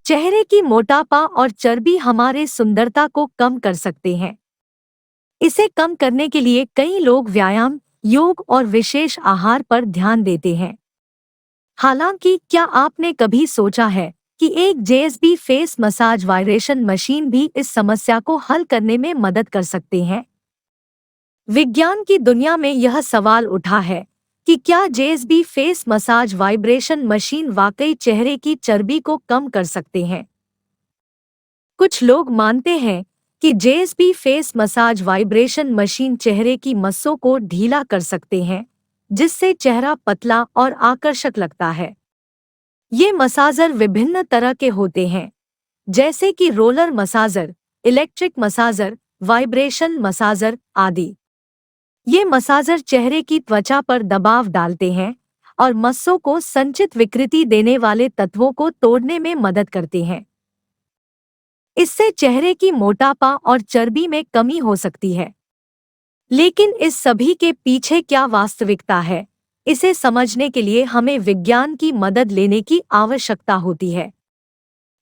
चेहरे की मोटापा और चर्बी हमारे सुंदरता को कम कर सकते हैं। इसे कम करने के लिए कई लोग व्यायाम, योग और विशेष आहार पर ध्यान देते हैं। हालांकि क्या आपने कभी सोचा है कि एक JSB face massage vibration machine भी इस समस्या को हल करने में मदद कर सकते हैं? विज्ञान की दुनिया में यह सवाल उठा है कि क्या JSB face massage vibration machine वाकई चेहरे की चर्बी को कम कर सकते हैं। कुछ लोग मानते हैं कि JSB face massage vibration machine चेहरे की मस्सों को ढीला कर सकते हैं, जिससे चेहरा पतला और आकर्षक लगता है। ये मसाजर विभिन्न तरह के होते हैं, जैसे कि roller massager, electric massager, vibration massager आदि। ये मसाजर चेहरे की त्वचा पर दबाव डालते हैं और मस्सों को संचित विकृति देने वाले तत्वों को तोड़ने में मदद करते हैं। इससे चेहरे की मोटापा और चर्बी में कमी हो सकती है। लेकिन इस सभी के पीछे क्या वास्तविकता है, इसे समझने के लिए हमें विज्ञान की मदद लेने की आवश्यकता होती है।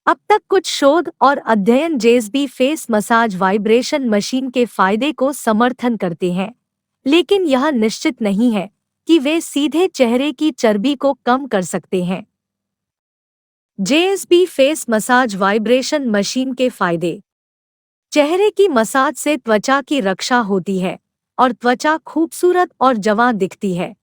अब तक कुछ शोध और अध्ययन JSB face massage vibration machine के फायदे को समर्थन करते हैं, लेकिन यह निश्चित नहीं है कि वे सीधे चेहरे की चर्बी को कम कर सकते हैं। JSB face massage vibration machine के फायदे। चेहरे की मसाज से त्वचा की रक्षा होती है और त्वचा खूबसूरत और जवां दिखती है।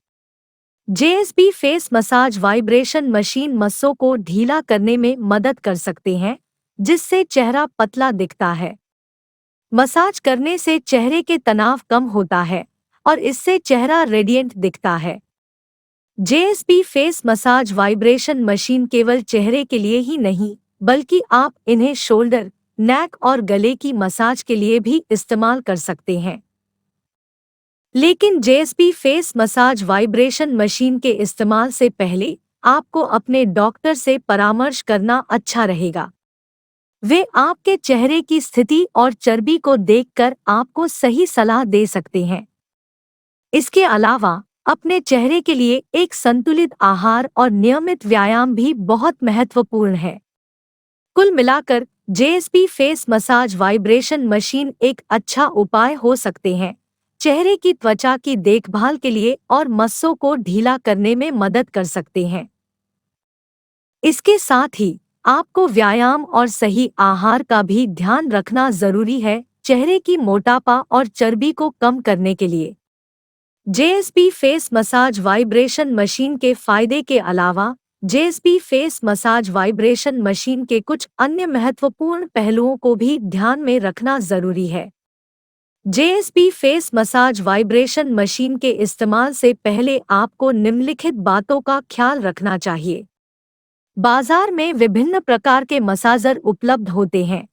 JSB face massage vibration machine मस्सों को ढीला करने में मदद कर सकते हैं, जिससे चेहरा पतला दिखता है। मसाज करने से चेहरे के तनाव कम होता है और इससे चेहरा रेडिएंट दिखता है। JSB face massage vibration machine केवल चेहरे के लिए ही नहीं, बल्कि आप इन्हें शोल्डर, नेक और गले की मसाज के लिए भी इस्तेमाल कर सकते हैं। लेकिन JSB face massage vibration machine के इस्तेमाल से पहले आपको अपने डॉक्टर से परामर्श करना अच्छा रहेगा। वे आपके चेहरे की स्थिति और चर्बी को देखकर आपको सही सलाह दे सकते हैं। इसके अलावा अपने चेहरे के लिए एक संतुलित आहार और नियमित व्यायाम भी बहुत महत्वपूर्ण है। कुल मिलाकर JSB face massage vibration machine एक अच्छा उपाय हो सकते हैं, चेहरे की त्वचा की देखभाल के लिए और मस्सों को ढीला करने में मदद कर सकते हैं। इसके साथ ही आपको व्यायाम और सही आहार का भी ध्यान रखना जरूरी है, चेहरे की मोटापा और चर्बी को कम करने के लिए। JSB face massage vibration machine के फायदे के अलावा JSB face massage vibration machine के कुछ अन्य महत्वपूर्ण पहलुओं को भी ध्यान में रखना जरूरी है। JSB face massage vibration machine के इस्तेमाल से पहले आपको निम्नलिखित बातों का ख्याल रखना चाहिए। बाजार में विभिन्न प्रकार के मसाजर उपलब्ध होते हैं,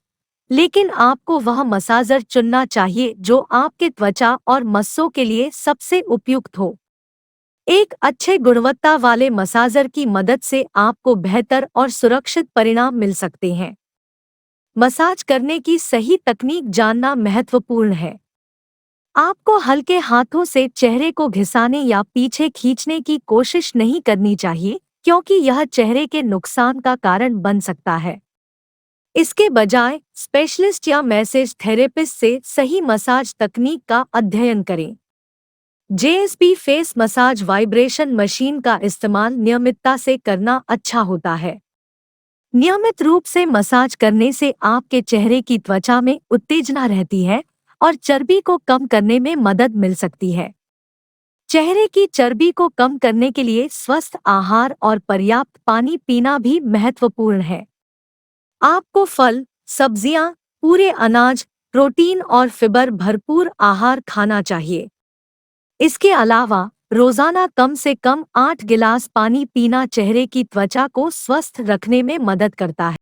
लेकिन आपको वह मसाजर चुनना चाहिए जो आपके त्वचा और मस्सों के लिए सबसे उपयुक्त हो। एक अच्छे गुणवत्ता वाले मसाजर की मदद से आपको बेहतर और सुरक्षित परिणाम मिल सकते हैं। मसाज करने की सही तकनीक जानना महत्वपूर्ण है। आपको हल्के हाथों से चेहरे को घिसाने या पीछे खींचने की कोशिश नहीं करनी चाहिए, क्योंकि यह चेहरे के नुकसान का कारण बन सकता है। इसके बजाय स्पेशलिस्ट या मैसेज थेरेपिस्ट से सही मसाज तकनीक का अध्ययन करें। JSB face massage vibration machine का इस्तेमाल नियमितता से करना अच्छा होता है। नियमित रूप से मसाज करने से आपके चेहरे की त्वचा में उत्तेजना रहती है और चर्बी को कम करने में मदद मिल सकती है। चेहरे की चर्बी को कम करने के लिए स्वस्थ आहार और पर्याप्त पानी पीना भी महत्वपूर्ण है। आपको फल, सब्जियां, पूरे अनाज, प्रोटीन और फाइबर भरपूर आहार खाना चाहिए। इसके अलावा रोजाना कम से कम 8 गिलास पानी पीना चेहरे की त्वचा को स्वस्थ रखने में मदद करता है।